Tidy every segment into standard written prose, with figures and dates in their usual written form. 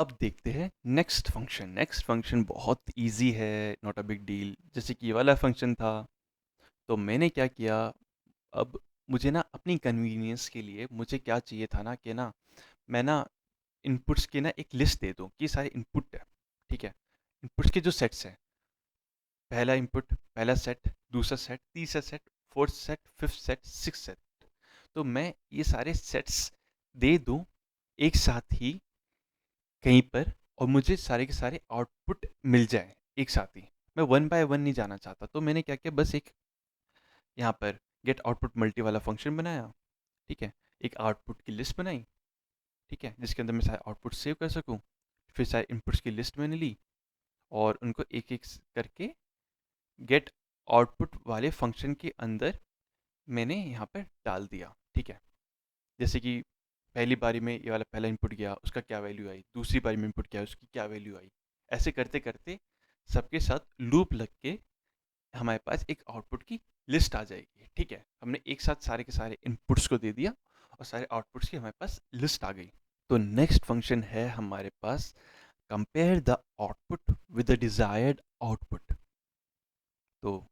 अब देखते हैं नेक्स्ट फंक्शन बहुत इजी है, नॉट अ बिग डील। जैसे कि ये वाला फंक्शन था, तो मैंने क्या किया, अब मुझे ना अपनी कन्वीनियंस के लिए मुझे क्या चाहिए था ना कि ना मैं ना इनपुट्स की ना एक लिस्ट दे दूं कि सारे इनपुट है। ठीक है, इनपुट्स के जो सेट्स हैं, पहला इनपुट, पहला सेट, दूसरा सेट, तीसरा set, fourth set, fifth set, six set, तो मैं ये सारे सेट्स दे दूं एक साथ ही कहीं पर, और मुझे सारे के सारे आउटपुट मिल जाए एक साथ ही। मैं वन बाय वन नहीं जाना चाहता, तो मैंने क्या किया, बस एक यहाँ पर गेट आउटपुट मल्टी वाला फंक्शन बनाया। ठीक है, एक आउटपुट की लिस्ट बनाई, ठीक है, जिसके अंदर मैं सारे आउटपुट सेव कर सकूँ। फिर सारे इनपुट्स की लिस्ट मैंने ली और उनको एक एक करके गेट आउटपुट वाले फंक्शन के अंदर मैंने यहाँ पर डाल दिया। ठीक है, जैसे कि पहली बारी में ये वाला पहला इनपुट गया, उसका क्या वैल्यू आई, दूसरी बारी में इनपुट किया, उसकी क्या वैल्यू आई, ऐसे करते करते सबके साथ लूप लग के हमारे पास एक आउटपुट की लिस्ट आ जाएगी। ठीक है, हमने एक साथ सारे के सारे इनपुट्स को दे दिया और सारे आउटपुट्स की हमारे पास लिस्ट आ गई। तो नेक्स्ट फंक्शन है हमारे पास compare the output with the desired output. तो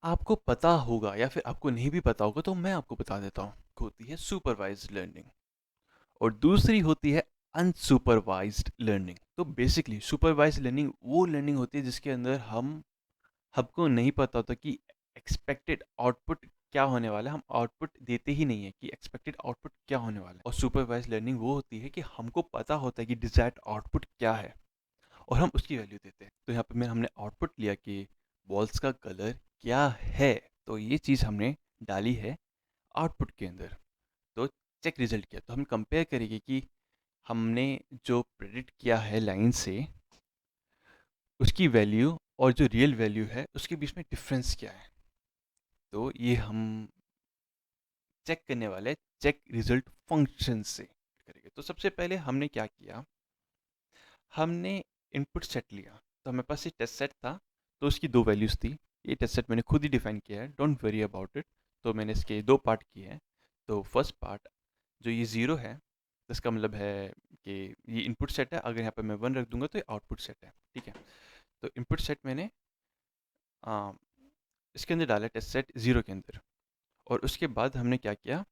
आपको पता होगा या फिर आपको नहीं भी पता होगा, तो मैं आपको बता देता हूँ। होती है सुपरवाइज्ड लर्निंग और दूसरी होती है अनसुपरवाइज्ड लर्निंग। तो बेसिकली सुपरवाइज्ड लर्निंग वो लर्निंग होती है जिसके अंदर हमको नहीं पता होता कि एक्सपेक्टेड आउटपुट क्या होने वाला है, हम आउटपुट देते ही नहीं है कि एक्सपेक्टेड आउटपुट क्या होने वाला है। और सुपरवाइज्ड लर्निंग वो होती है कि हमको पता होता है कि डिजायर्ड आउटपुट क्या है और हम उसकी वैल्यू देते हैं। तो यहाँ पे हमने आउटपुट लिया कि बॉल्स का कलर क्या है, तो ये चीज़ हमने डाली है आउटपुट के अंदर। तो चेक रिजल्ट किया, तो हम कंपेयर करेंगे कि हमने जो प्रेडिक्ट किया है लाइन से उसकी वैल्यू और जो रियल वैल्यू है उसके बीच में डिफरेंस क्या है। तो ये हम चेक करने वाले चेक रिजल्ट फंक्शन से करेंगे। तो सबसे पहले हमने क्या किया, हमने इनपुट सेट लिया, तो हमारे पास ये टेस्ट सेट था, तो उसकी दो वैल्यूज़ थी। ये टेस्ट सेट मैंने खुद ही डिफाइन किया है, डोंट वरी अबाउट इट। तो मैंने इसके दो पार्ट किए हैं। तो फर्स्ट पार्ट जो ये ज़ीरो है, तो इसका मतलब है कि ये इनपुट सेट है, अगर यहाँ पर मैं वन रख दूंगा तो ये आउटपुट सेट है। ठीक है, तो इनपुट सेट मैंने आ, इसके अंदर डाला टेस्ट सेट ज़ीरो के अंदर। और उसके बाद हमने क्या किया,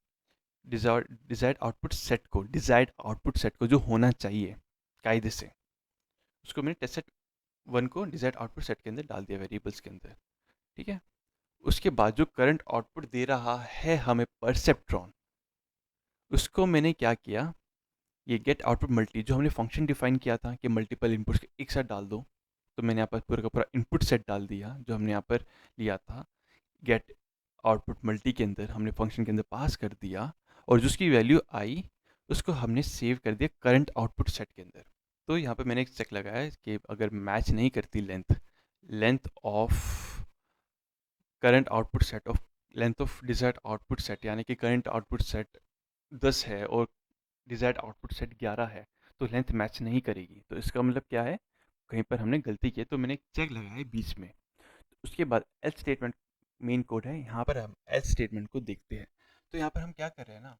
डिजायर्ड आउटपुट सेट को जो होना चाहिए कायदे से, उसको मैंने टेस्ट सेट वन को डिजायर्ड आउटपुट सेट के अंदर डाल दिया वेरिएबल्स के अंदर। ठीक है, उसके बाद जो करंट आउटपुट दे रहा है हमें परसेप्ट्रॉन, उसको मैंने क्या किया, ये गेट आउटपुट मल्टी जो हमने फंक्शन डिफाइन किया था कि मल्टीपल इनपुट्स एक साथ डाल दो, तो मैंने यहाँ पर पूरा का पूरा इनपुट सेट डाल दिया जो हमने यहाँ पर लिया था गेट आउटपुट मल्टी के अंदर, हमने फंक्शन के अंदर पास कर दिया। और जो उसकी वैल्यू आई उसको हमने सेव कर दिया करंट आउटपुट सेट के अंदर। तो यहाँ पे मैंने एक चेक लगाया कि अगर मैच नहीं करती length of current output set of length of desired output set, यानी कि करंट आउटपुट सेट 10 है और डिजायर्ड आउटपुट सेट 11 है, तो लेंथ मैच नहीं करेगी। तो इसका मतलब क्या है, कहीं पर हमने गलती की है, तो मैंने एक चेक लगाया बीच में। उसके बाद एल्स स्टेटमेंट मेन कोड है, यहाँ पर हम एल्स स्टेटमेंट को देखते हैं। तो यहाँ पर हम क्या कर रहे हैं ना,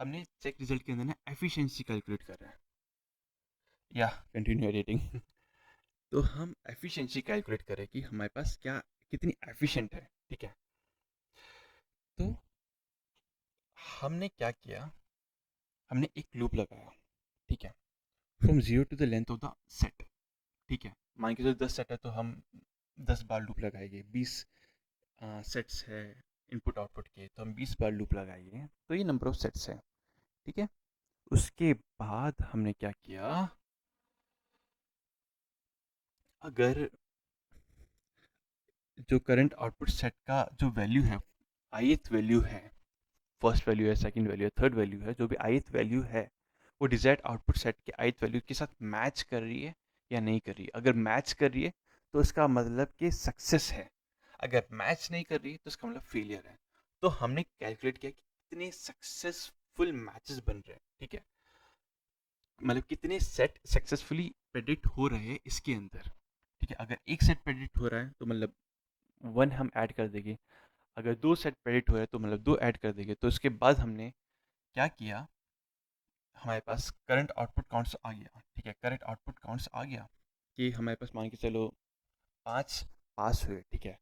हमने चेक रिजल्ट के अंदर ना एफिशिएंसी कैलकुलेट कर रहे हैं, या कंटिन्यू एडिटिंग। तो हम एफिशिएंसी कैलकुलेट करें कि हमारे पास क्या कितनी एफिशिएंट है। ठीक है, तो हमने क्या किया, हमने एक लूप लगाया। ठीक है, from zero to the length of the set. ठीक है, मान के चलो 10 सेट है तो हम 10 बार लूप लगाएंगे। 20 सेट्स है इनपुट आउटपुट के, तो हम 20 बार लूप लगाएंगे, तो ये नंबर ऑफ सेट्स है। ठीक है, उसके बाद हमने क्या किया, अगर जो करंट आउटपुट सेट का जो वैल्यू है, ith वैल्यू है, फर्स्ट वैल्यू है, सेकंड वैल्यू है, थर्ड वैल्यू है, जो भी ith वैल्यू है वो डिजायर्ड आउटपुट सेट के ith वैल्यू के साथ मैच कर रही है या नहीं कर रही है। अगर मैच कर रही है तो इसका मतलब कि सक्सेस है, अगर मैच नहीं कर रही है तो इसका मतलब फेलियर है। तो हमने कैलकुलेट किया कि कितने सक्सेसफुल मैचेस बन रहे हैं। ठीक है, मतलब कितने सेट सक्सेसफुली प्रेडिक्ट हो रहे हैं इसके अंदर। ठीक है, अगर एक सेट प्रेडिक्ट हो रहा है तो मतलब वन हम ऐड कर देंगे, अगर दो सेट प्रेडिक्ट हो रहा है तो मतलब दो ऐड कर देंगे। तो इसके बाद हमने क्या किया, हमारे पास करंट आउटपुट काउंट्स आ गया, ठीक है, करंट आउटपुट काउंट्स आ गया कि हमारे पास मान के चलो 5 पास हुए, ठीक है।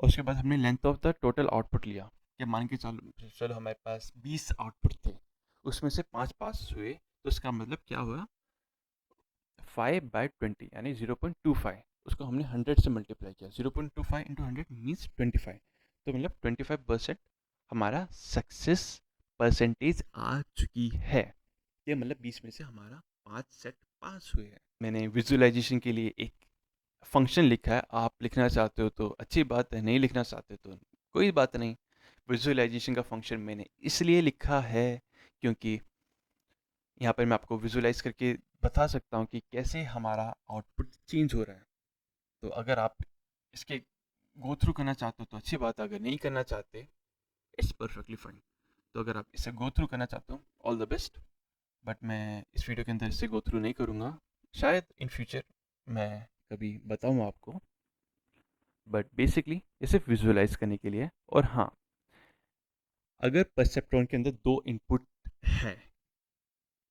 और उसके बाद हमने length of the total output लिया कि मान के चलो चलो हमारे पास 20 आउटपुट थे, उसमें से 5 पास हुए, तो इसका मतलब क्या हुआ, 5/20 यानी 0.25, उसको हमने 100 से मल्टीप्लाई किया, 0.25 इंटू 100 मीन्स 25, तो मतलब 25% हमारा सक्सेस परसेंटेज आ चुकी है। ये मतलब 20 में से हमारा 5 सेट पास हुए हैं। मैंने विजुअलाइजेशन के लिए एक फंक्शन लिखा है, आप लिखना चाहते हो तो अच्छी बात है, नहीं लिखना चाहते तो कोई बात नहीं। विजुअलाइजेशन का फंक्शन मैंने इसलिए लिखा है क्योंकि यहाँ पर मैं आपको विजुअलाइज करके बता सकता हूँ कि कैसे हमारा आउटपुट चेंज हो रहा है। तो अगर आप इसके गो थ्रू करना चाहते हो तो अच्छी बात है, अगर नहीं करना चाहते इट्स परफेक्टली फाइन। तो अगर आप इसे गो थ्रू करना चाहते हो ऑल द बेस्ट, बट मैं इस वीडियो के अंदर इससे गो थ्रू नहीं करूँगा, शायद इन फ्यूचर मैं कभी बताऊँ आपको, बट बेसिकली ये सिर्फ विजुअलाइज करने के लिए। और हाँ, अगर परसेप्ट्रॉन के अंदर 2 इनपुट है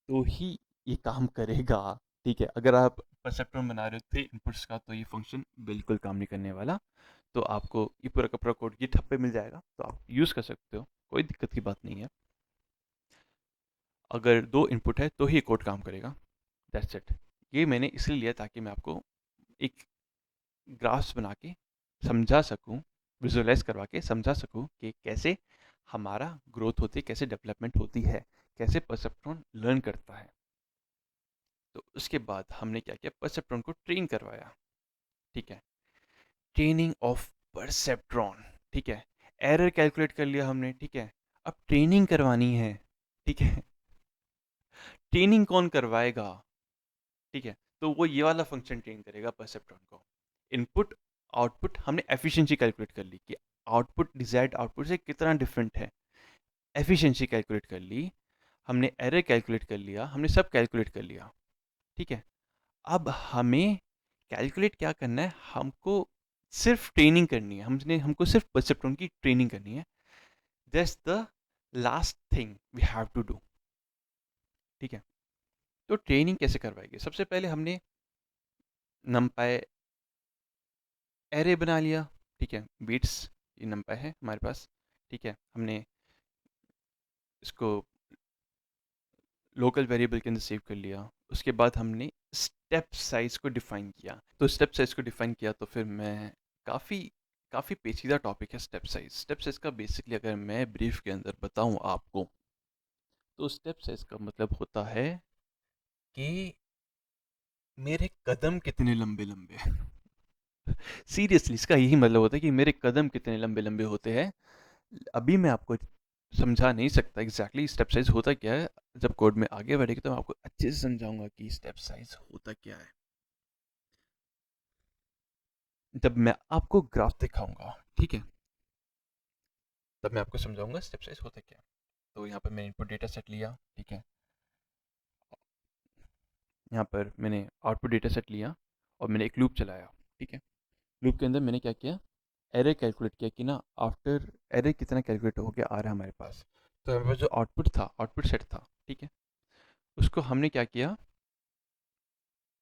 तो ही ये काम करेगा, ठीक है। अगर आप परसेप्ट्रॉन बना रहे हो 3 इनपुट्स का तो ये फंक्शन बिल्कुल काम नहीं करने वाला। तो आपको ये पूरा का पूरा कोड गिटहब पे मिल जाएगा, तो आप यूज़ कर सकते हो, कोई दिक्कत की बात नहीं है। अगर 2 इनपुट है तो ही कोड काम करेगा, दैट्स इट। ये मैंने इसलिए लिया ताकि मैं आपको एक ग्राफ्स बना के समझा सकूं, विजुअलाइज करवा के समझा सकूं कि कैसे हमारा ग्रोथ होती है, कैसे डेवलपमेंट होती है, कैसे परसेप्ट्रॉन लर्न करता है। तो उसके बाद हमने क्या किया, परसेप्ट्रॉन को ट्रेन करवाया, ठीक है, ट्रेनिंग ऑफ परसेप्ट्रॉन, ठीक है। एरर कैलकुलेट कर लिया हमने, ठीक है। अब ट्रेनिंग करवानी है, ठीक है। ट्रेनिंग कौन करवाएगा, ठीक है, तो वो ये वाला फंक्शन ट्रेन करेगा परसेप्ट्रॉन को। इनपुट आउटपुट हमने एफिशिएंसी कैलकुलेट कर ली कि आउटपुट डिजायर्ड आउटपुट से कितना डिफरेंट है, एफिशिएंसी कैलकुलेट कर ली हमने, एरर कैलकुलेट कर लिया हमने, सब कैलकुलेट कर लिया, ठीक है। अब हमें कैलकुलेट क्या करना है, हमको सिर्फ ट्रेनिंग करनी है, हमको सिर्फ परसेप्ट्रॉन की ट्रेनिंग करनी है। That's the last thing we have to do, ठीक है। तो ट्रेनिंग कैसे करवाएगी, सबसे पहले हमने नमपाई एरे बना लिया, ठीक है, बीट्स ये नमपाई है हमारे पास, ठीक है। हमने इसको लोकल वेरिएबल के अंदर सेव कर लिया। उसके बाद हमने स्टेप साइज को डिफाइन किया, तो स्टेप साइज को डिफाइन किया तो फिर मैं काफ़ी काफ़ी पेचीदा टॉपिक है स्टेप साइज। स्टेप साइज का बेसिकली अगर मैं ब्रीफ के अंदर बताऊं आपको, तो स्टेप साइज का मतलब होता है कि मेरे कदम कितने लंबे लंबे हैं। सीरियसली इसका यही मतलब होता है कि मेरे कदम कितने लंबे लंबे होते हैं। अभी मैं आपको समझा नहीं सकता एग्जैक्टली स्टेप साइज होता क्या है, जब कोड में आगे बढ़ेगी तो मैं आपको अच्छे से समझाऊंगा कि स्टेप साइज होता क्या है, जब मैं आपको ग्राफ दिखाऊंगा, ठीक है, तब मैं आपको समझाऊंगा स्टेप साइज होता क्या है। तो यहाँ पर मैंने इनपुट डेटा सेट लिया, ठीक है, यहाँ पर मैंने आउटपुट डेटा सेट लिया और मैंने एक लूप चलाया, ठीक है। लूप के अंदर मैंने क्या किया, एरे कैलकुलेट किया कि ना आफ्टर एरे कितना कैलकुलेट होकर आ रहा है हमारे पास। तो हमारे पास जो आउटपुट था, आउटपुट सेट था, ठीक है, उसको हमने क्या किया,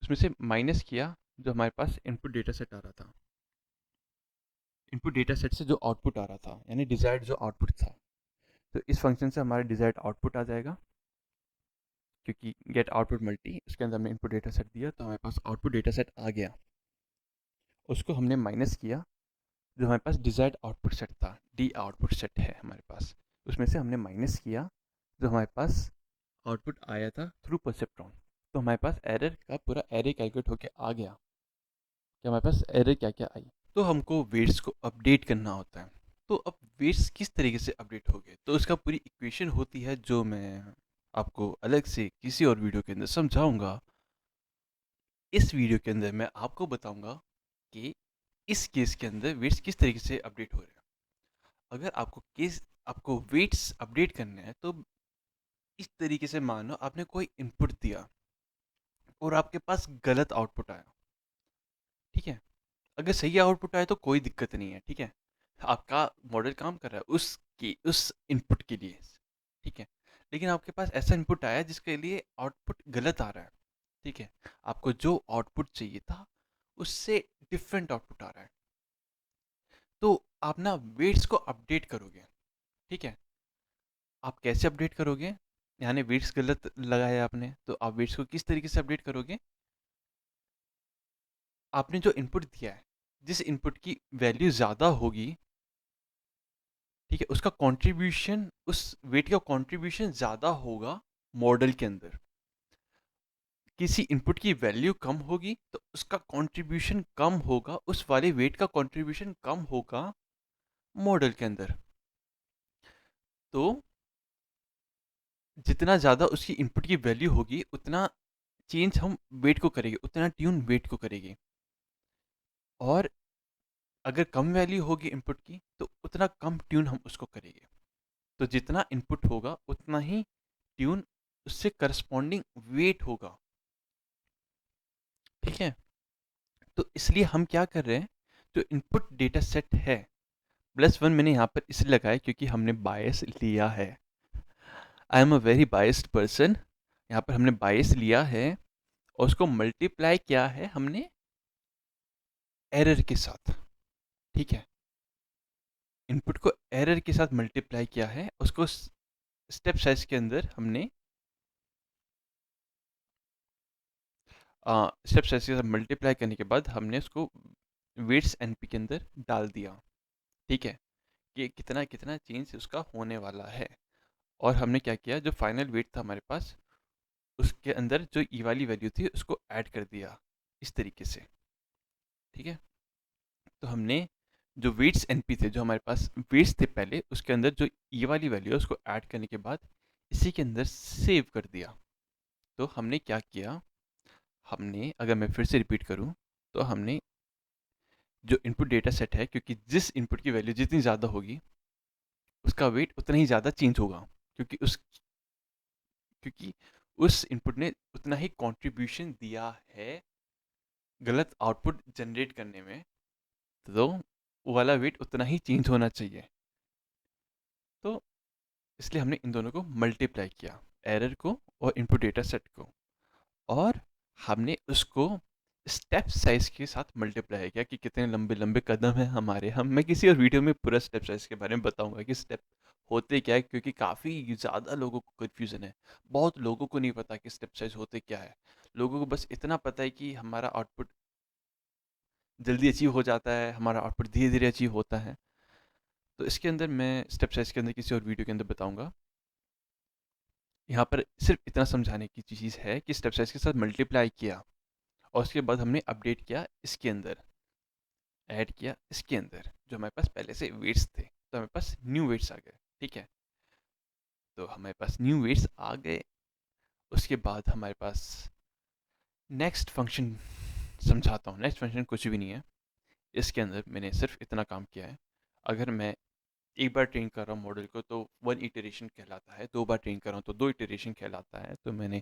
उसमें से माइनस किया जो हमारे पास इनपुट डेटा सेट आ रहा था, इनपुट डेटा सेट से जो आउटपुट आ रहा था यानी डिजायर्ड जो आउटपुट था। तो इस फंक्शन से हमारा डिजायर्ड आउटपुट आ जाएगा, क्योंकि गेट आउटपुट मल्टी उसके अंदर हमने इनपुट डेटा सेट दिया तो हमारे पास आउटपुट डेटा सेट आ गया। उसको हमने माइनस किया जो हमारे पास डिजायर्ड आउटपुट सेट था, डी आउटपुट सेट है हमारे पास, उसमें से हमने माइनस किया जो हमारे पास आउटपुट आया था थ्रू परसेप्ट्रॉन। तो हमारे पास एरर का पूरा एरे कैलकुलेट होके आ गया कि हमारे पास एरर क्या क्या आई। तो हमको वेट्स को अपडेट करना होता है। तो अब वेट्स किस तरीके से अपडेट हो गए, तो उसका पूरी इक्वेशन होती है जो मैं आपको अलग से किसी और वीडियो के अंदर समझाऊंगा। इस वीडियो के अंदर मैं आपको बताऊंगा कि इस केस के अंदर वेट्स किस तरीके से अपडेट हो रहे हैं। अगर आपको वेट्स अपडेट करने हैं तो इस तरीके से मानो आपने कोई इनपुट दिया और आपके पास गलत आउटपुट आया, ठीक है। अगर सही आउटपुट आया तो कोई दिक्कत नहीं है, ठीक है, आपका मॉडल काम कर रहा है उस इनपुट के लिए, ठीक है। लेकिन आपके पास ऐसा इनपुट आया जिसके लिए आउटपुट गलत आ रहा है, ठीक है, आपको जो आउटपुट चाहिए था उससे डिफरेंट आउटपुट आ रहा है, तो आप ना वेट्स को अपडेट करोगे, ठीक है। आप कैसे अपडेट करोगे, यानी वेट्स गलत लगाया आपने, तो आप वेट्स को किस तरीके से अपडेट करोगे, आपने जो इनपुट दिया है, जिस इनपुट की वैल्यू ज़्यादा होगी, ठीक है, उसका कंट्रीब्यूशन, उस वेट का कंट्रीब्यूशन ज़्यादा होगा मॉडल के अंदर। किसी इनपुट की वैल्यू कम होगी तो उसका कंट्रीब्यूशन कम होगा, उस वाले वेट का कंट्रीब्यूशन कम होगा मॉडल के अंदर। तो जितना ज़्यादा उसकी इनपुट की वैल्यू होगी उतना चेंज हम वेट को करेंगे, उतना ट्यून वेट को करेंगे। और अगर कम वैल्यू होगी इनपुट की तो उतना कम ट्यून हम उसको करेंगे। तो जितना इनपुट होगा उतना ही ट्यून उससे करस्पॉन्डिंग वेट होगा, ठीक है। तो इसलिए हम क्या कर रहे हैं, जो इनपुट डेटा सेट है, +1 मैंने यहाँ पर इसलिए लगाया क्योंकि हमने बायस लिया है। I am a very biased person. यहाँ पर हमने बायस लिया है और उसको मल्टीप्लाई किया है हमने एरर के साथ, ठीक है। इनपुट को एरर के साथ मल्टीप्लाई किया है, उसको स्टेप साइज के अंदर हमने स्टेप साइज के साथ मल्टीप्लाई करने के बाद हमने उसको वेट्स एनपी के अंदर डाल दिया, ठीक है, कि कितना कितना चेंज उसका होने वाला है। और हमने क्या किया, जो फाइनल वेट था हमारे पास उसके अंदर जो ई वाली वैल्यू थी उसको ऐड कर दिया इस तरीके से, ठीक है। तो हमने जो वेट्स एनपी थे, जो हमारे पास वेट्स थे पहले, उसके अंदर जो ई वाली वैल्यू है उसको ऐड करने के बाद इसी के अंदर सेव कर दिया। तो हमने क्या किया, हमने, अगर मैं फिर से रिपीट करूं, तो हमने जो इनपुट डेटा सेट है, क्योंकि जिस इनपुट की वैल्यू जितनी ज़्यादा होगी उसका वेट उतना ही ज़्यादा चेंज होगा, क्योंकि उस इनपुट ने उतना ही कंट्रीब्यूशन दिया है गलत आउटपुट जनरेट करने में, तो वो वाला वेट उतना ही चेंज होना चाहिए। तो इसलिए हमने इन दोनों को मल्टीप्लाई किया, एरर को और इनपुट डेटा सेट को, और हमने उसको स्टेप साइज के साथ मल्टीप्लाई किया कि कितने लंबे लंबे कदम हैं हमारे। हम, मैं किसी और वीडियो में पूरा स्टेप साइज के बारे में बताऊंगा कि स्टेप होते क्या है, क्योंकि काफ़ी ज़्यादा लोगों को कन्फ्यूज़न है। बहुत लोगों को नहीं पता कि स्टेप साइज होते क्या है। लोगों को बस इतना पता है कि हमारा आउटपुट जल्दी अचीव हो जाता है, हमारा आउटपुट धीरे धीरे अचीव होता है। तो इसके अंदर मैं स्टेप साइज के अंदर किसी और वीडियो के अंदर बताऊंगा। यहाँ पर सिर्फ इतना समझाने की चीज़ है कि स्टेप साइज के साथ मल्टीप्लाई किया और उसके बाद हमने अपडेट किया इसके अंदर, ऐड किया इसके अंदर, जो हमारे पास पहले से वेट्स थे, तो हमारे पास न्यू वेट्स आ गए, ठीक है। तो हमारे पास न्यू वेट्स आ गए, उसके बाद हमारे पास नेक्स्ट फंक्शन समझाता हूँ। नेक्स्ट फंक्शन कुछ भी नहीं है, इसके अंदर मैंने सिर्फ इतना काम किया है। अगर मैं एक बार ट्रेन कर रहा हूँ मॉडल को तो 1 इटरेशन कहलाता है, 2 बार ट्रेन कर रहा हूँ तो 2 इटरेशन कहलाता है। तो मैंने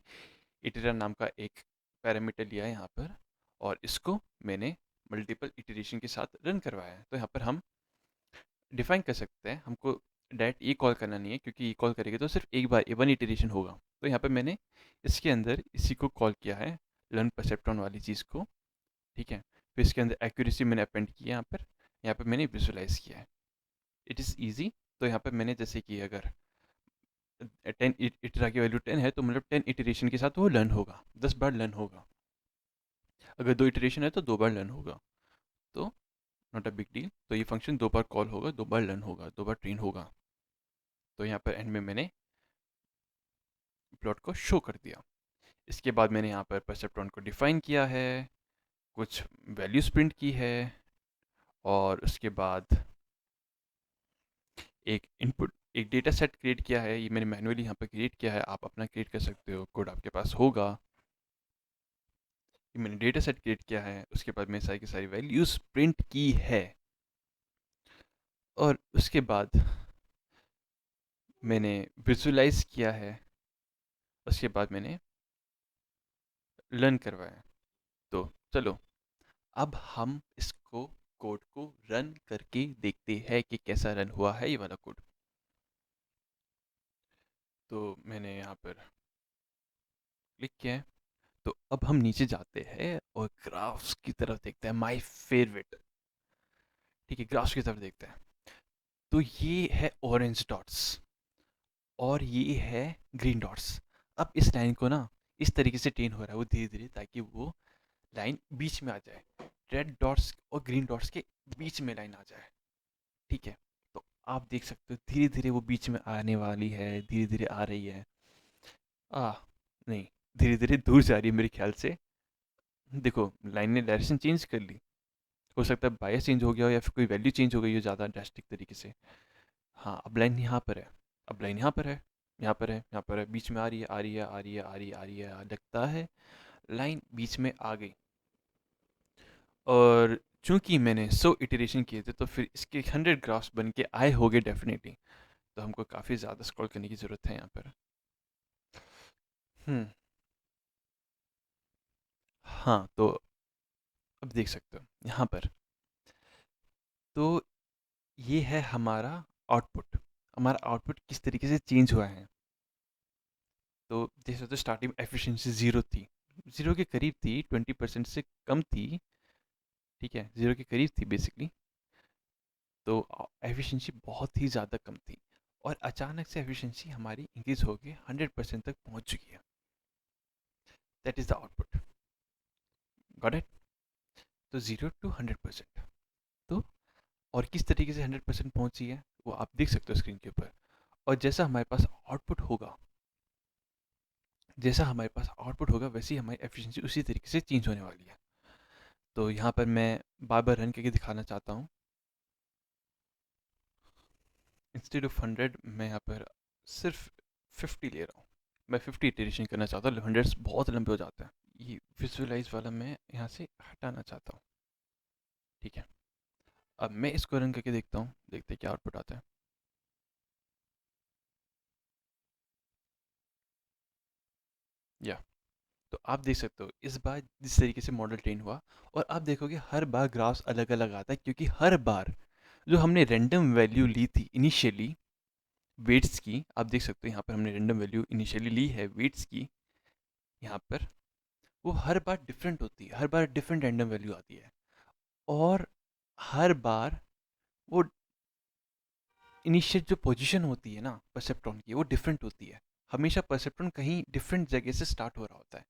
इटरेटर नाम का एक पैरामीटर लिया है यहाँ पर, और इसको मैंने मल्टीपल इटरेशन के साथ रन करवाया है। तो यहाँ पर हम डिफाइन कर सकते हैं, हमको डायरेक्ट ये कॉल करना नहीं है, क्योंकि ये कॉल करेंगे तो सिर्फ एक बार 1 इटरेशन होगा। तो यहाँ पर मैंने इसके अंदर इसी को कॉल किया है, लर्न परसेप्ट्रॉन वाली चीज़ को, ठीक है। फिर इसके अंदर एक्यूरेसी मैंने अपेंड किया यहाँ पर मैंने विजुलाइज किया है। It is easy. तो यहाँ पर मैंने जैसे कि अगर 10 इटरा की वैल्यू 10 है तो मतलब 10 इटरेशन के साथ वो लर्न होगा, 10 बार लर्न होगा। अगर 2 इटरेशन है तो 2 बार लर्न होगा। तो नॉट अ बिग डील। तो ये फंक्शन 2 बार कॉल होगा, 2 बार लर्न होगा, 2 बार ट्रेन होगा। तो यहाँ पर एंड में मैंने प्लॉट को शो कर दिया। इसके बाद मैंने यहाँ पर परसेप्ट्रॉन को डिफाइन किया है, कुछ वैल्यूज प्रिंट की है, और उसके बाद एक इनपुट, एक डेटा सेट क्रिएट किया है। ये मैंने मैन्युअली यहाँ पर क्रिएट किया है, आप अपना क्रिएट कर सकते हो, कोड आपके पास होगा। ये मैंने डेटा सेट क्रिएट किया है, उसके बाद मैंने सारी की सारी वैल्यूज़ प्रिंट की है, और उसके बाद मैंने विजुलाइज किया है, उसके बाद मैंने लर्न करवाया। तो चलो अब हम इसको, कोड को रन करके देखते हैं कि कैसा रन हुआ है ये वाला कोड। तो मैंने यहाँ पर क्लिक किया है। तो अब हम नीचे जाते हैं और ग्राफ्स की तरफ देखते हैं, माय फेवरेट। ठीक है, ग्राफ्स की तरफ देखते हैं। तो ये है ऑरेंज डॉट्स और ये है ग्रीन डॉट्स। अब इस लाइन को ना इस तरीके से ट्रेन हो रहा है वो धीरे धीरे, ताकि वो लाइन बीच में आ जाए, रेड डॉट्स और ग्रीन डॉट्स के बीच में लाइन आ जाए। ठीक है, तो आप देख सकते हो धीरे धीरे वो बीच में आने वाली है, धीरे धीरे आ रही है। आ नहीं, धीरे धीरे दूर जा रही है मेरे ख्याल से। देखो लाइन ने डायरेक्शन चेंज कर ली, हो सकता है बायस चेंज हो गया हो या फिर कोई वैल्यू चेंज हो गई हो ज़्यादा ड्रास्टिक तरीके से। हाँ, अब लाइन यहाँ पर है, अब लाइन यहाँ पर है, यहाँ पर है, यहाँ पर है, बीच में आ रही है, आ रही है, आ रही है, आ रही है, आ रही है, लगता है लाइन बीच में आ गई। और चूंकि मैंने 100 इटरेशन किए थे तो फिर इसके 100 ग्राफ्स बन के आए होंगे डेफिनेटली। तो हमको काफ़ी ज़्यादा स्क्रॉल करने की ज़रूरत है यहाँ पर। हम्म। हाँ, तो अब देख सकते हो यहाँ पर, तो ये है हमारा आउटपुट। हमारा आउटपुट किस तरीके से चेंज हुआ है। तो देख सकते हो स्टार्टिंग में एफिशिएंसी ज़ीरो थी, ज़ीरो के करीब थी, 20% से कम थी। ठीक है, ज़ीरो के करीब थी बेसिकली। तो एफिशिएंसी बहुत ही ज़्यादा कम थी और अचानक से एफिशिएंसी हमारी इंक्रीज होकर 100% तक पहुंच चुकी है। That is the output. Got it. तो 0 to 100%। तो और किस तरीके से 100% पहुंची है वो आप देख सकते हो स्क्रीन के ऊपर। और जैसा हमारे पास आउटपुट होगा, जैसा हमारे पास आउटपुट होगा वैसे ही हमारी एफिशिएंसी उसी तरीके से चेंज होने वाली है। तो यहाँ पर मैं बार बार रन करके दिखाना चाहता हूँ। इंस्टेड ऑफ 100 मैं यहाँ पर सिर्फ 50 ले रहा हूँ। मैं 50 इटरेशन करना चाहता हूँ, 100 बहुत लंबे हो जाते हैं। ये विजुअलाइज वाला मैं यहाँ से हटाना चाहता हूँ। ठीक है, अब मैं इसको रन करके देखता हूँ, देखते हैं क्या आउटपुट आता है। या तो आप देख सकते हो इस बार जिस तरीके से मॉडल ट्रेन हुआ, और आप देखोगे हर बार ग्राफ्स अलग अलग आता है, क्योंकि हर बार जो हमने रैंडम वैल्यू ली थी इनिशियली वेट्स की, आप देख सकते हो यहाँ पर हमने रैंडम वैल्यू इनिशियली ली है वेट्स की, यहाँ पर वो हर बार डिफरेंट होती है, हर बार डिफरेंट रैंडम वैल्यू आती है। और हर बार वो इनिशियल जो पोजीशन होती है ना परसेप्ट्रॉन की, वो डिफरेंट होती है। हमेशा परसेप्ट्रॉन कहीं डिफरेंट जगह से स्टार्ट हो रहा होता है,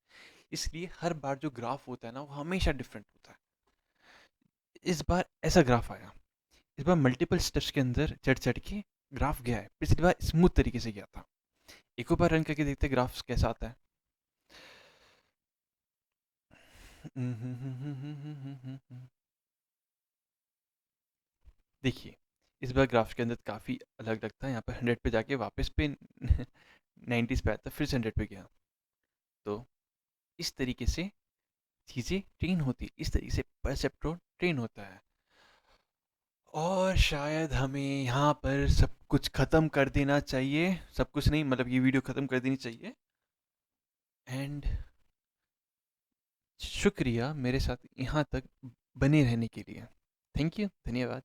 इसलिए हर बार जो ग्राफ होता है ना वो हमेशा डिफरेंट होता है। इस बार ऐसा ग्राफ आया, इस बार मल्टीपल स्टेप्स के अंदर चढ़ चढ़ के ग्राफ गया है, पिछली बार स्मूथ तरीके से गया था। एक और बार रन करके देखते ग्राफ कैसा आता है। देखिए इस बार ग्राफ के अंदर काफ़ी अलग लगता है, यहाँ पर 100 पे जाके वापस पे 90s पे आता, फिर से 100 पे गया। तो इस तरीके से चीज़ें ट्रेन होती है, इस तरीके से परसेप्ट्रॉन ट्रेन होता है। और शायद हमें यहाँ पर सब कुछ ख़त्म कर देना चाहिए, सब कुछ नहीं मतलब ये वीडियो ख़त्म कर देनी चाहिए। एंड शुक्रिया मेरे साथ यहाँ तक बने रहने के लिए। थैंक यू, धन्यवाद।